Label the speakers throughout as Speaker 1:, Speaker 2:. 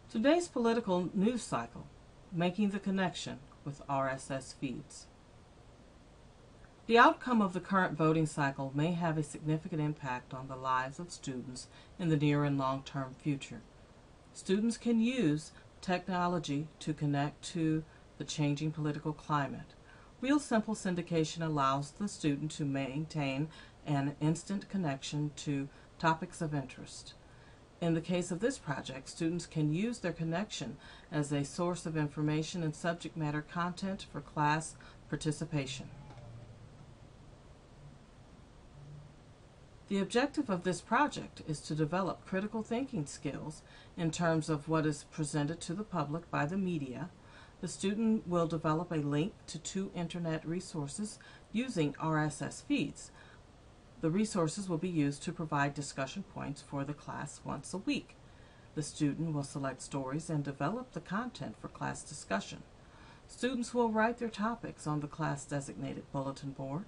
Speaker 1: Today's political news cycle, making the connection with RSS feeds. The outcome of the current voting cycle may have a significant impact on the lives of students in the near and long-term future. Students can use technology to connect to the changing political climate. Real Simple Syndication allows the student to maintain an instant connection to topics of interest. In the case of this project, students can use their connection as a source of information and subject matter content for class participation. The objective of this project is to develop critical thinking skills in terms of what is presented to the public by the media. The student will develop a link to 2 internet resources using RSS feeds. The resources will be used to provide discussion points for the class once a week. The student will select stories and develop the content for class discussion. Students will write their topics on the class-designated bulletin board.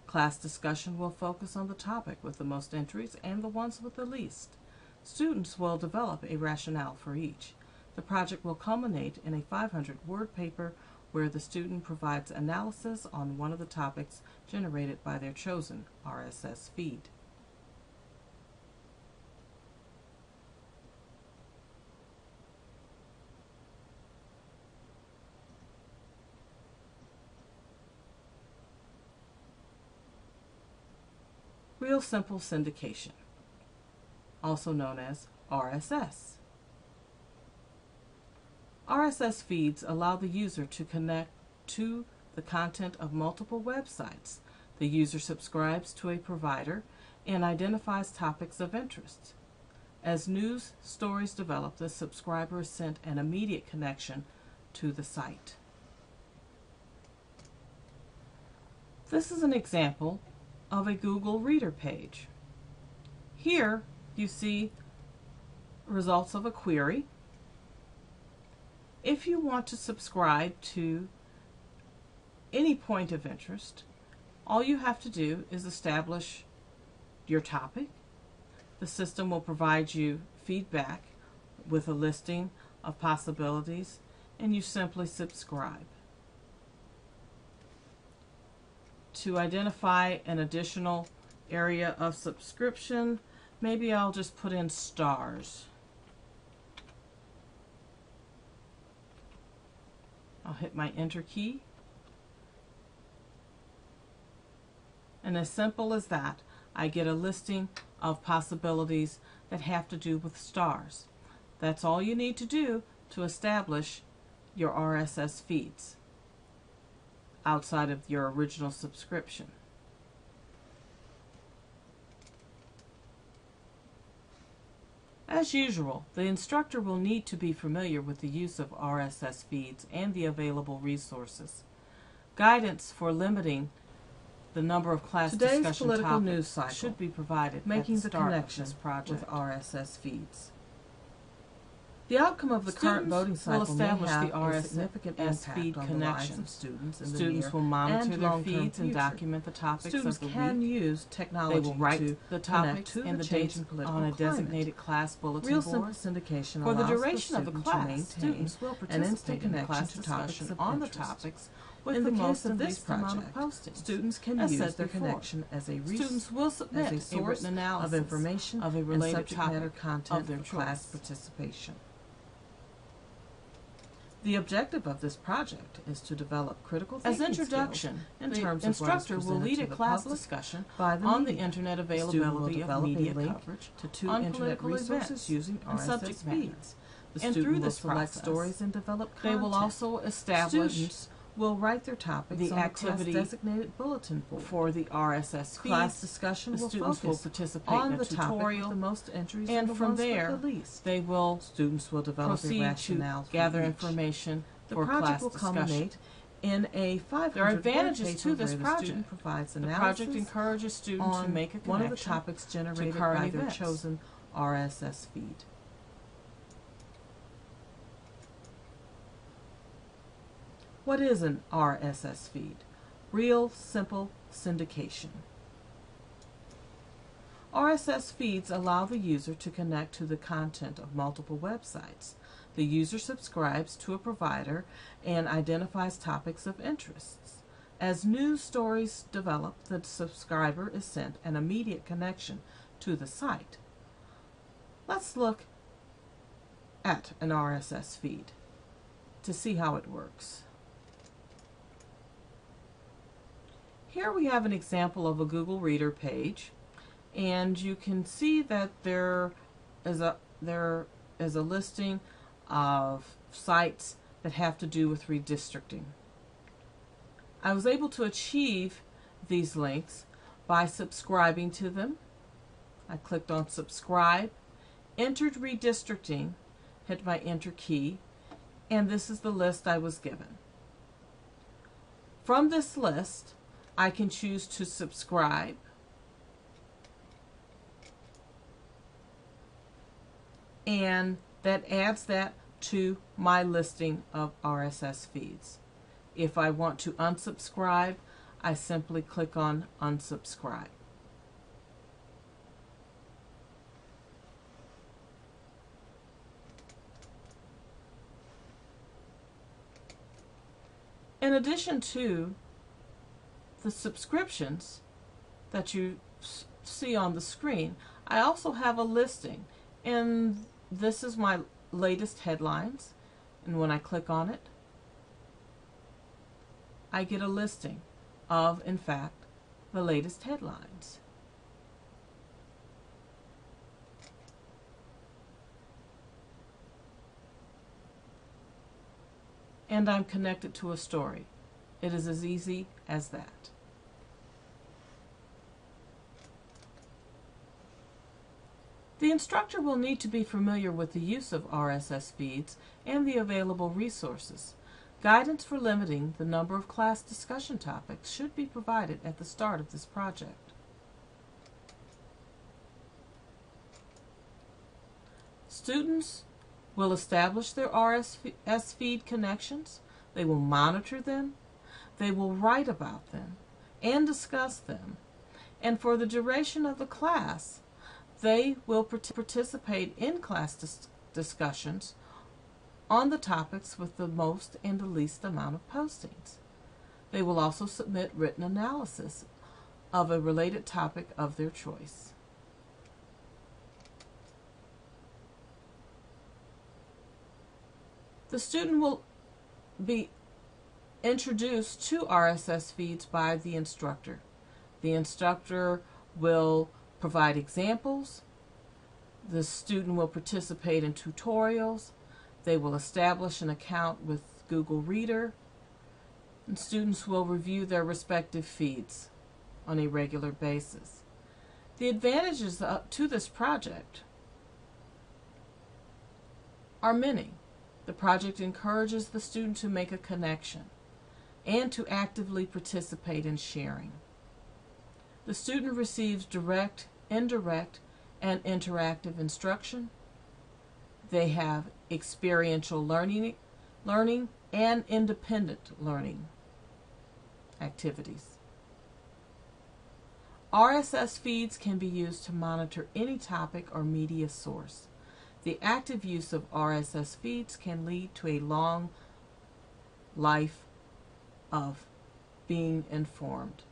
Speaker 1: Class discussion will focus on the topic with the most entries and the ones with the least. Students will develop a rationale for each. The project will culminate in a 500-word paper where the student provides analysis on one of the topics generated by their chosen RSS feed. Real Simple Syndication, also known as RSS. RSS feeds allow the user to connect to the content of multiple websites. The user subscribes to a provider and identifies topics of interest. As news stories develop, the subscriber is sent an immediate connection to the site. This is an example of a Google Reader page. Here you see results of a query. If you want to subscribe to any point of interest, all you have to do is establish your topic. The system will provide you feedback with a listing of possibilities, and you simply subscribe. To identify an additional area of subscription, maybe I'll just put in stars. I'll hit my enter key. And as simple as that, I get a listing of possibilities that have to do with stars. That's all you need to do to establish your RSS feeds outside of your original subscription. As usual, the instructor will need to be familiar with the use of RSS feeds and the available resources. Guidance for limiting the number of class discussion topics news cycle should be provided making the connection with RSS feeds. The outcome of the current voting cycle will establish the RSS feed connection. Students will monitor their feeds and document the topics of the week. Students can use technology. They will write the topics and the dates on a designated class bulletin board. Real Simple Syndication for the duration of the class, students will participate in class discussion on the topics. In the case of this project, students can use their connection as a resource. Students will submit a source of information of a related subject matter content of their class participation. The objective of this project is to develop critical thinking skills. As introduction, the instructor will lead a class discussion on the internet availability of media coverage to 2 internet resources using RSS subject feeds. And through this process, stories and develop content. They will also establish students will write their topics the on activity the class-designated bulletin board. For the RSS feeds, class discussion the will students will participate on in the tutorial, the most entries and from there, the least. They will students will develop proceed a rationale to gather information for class will discussion. In a 500 there are advantages to this project. The project encourages students to make a connection one of the topics generated by their chosen RSS feed. What is an RSS feed? Real Simple Syndication. RSS feeds allow the user to connect to the content of multiple websites. The user subscribes to a provider and identifies topics of interest. As news stories develop, the subscriber is sent an immediate connection to the site. Let's look at an RSS feed to see how it works. Here we have an example of a Google Reader page, and you can see that there is a listing of sites that have to do with redistricting. I was able to achieve these links by subscribing to them. I clicked on subscribe, entered redistricting, hit my enter key, and this is the list I was given. From this list, I can choose to subscribe, and that adds that to my listing of RSS feeds. If I want to unsubscribe, I simply click on unsubscribe. In addition to the subscriptions that you see on the screen, I also have a listing, and this is my latest headlines, and when I click on it, I get a listing of, in fact, the latest headlines. And I'm connected to a story. It is as easy as that. The instructor will need to be familiar with the use of RSS feeds and the available resources. Guidance for limiting the number of class discussion topics should be provided at the start of this project. Students will establish their RSS feed connections. They will monitor them. They will write about them and discuss them. And for the duration of the class, they will participate in class discussions on the topics with the most and the least amount of postings. They will also submit written analysis of a related topic of their choice. The student will be introduced to RSS feeds by the instructor. The instructor will provide examples. The student will participate in tutorials. They will establish an account with Google Reader. And students will review their respective feeds on a regular basis. The advantages to this project are many. The project encourages the student to make a connection and to actively participate in sharing. The student receives direct, indirect, and interactive instruction. They have experiential learning and independent learning activities. RSS feeds can be used to monitor any topic or media source. The active use of RSS feeds can lead to a long life of being informed.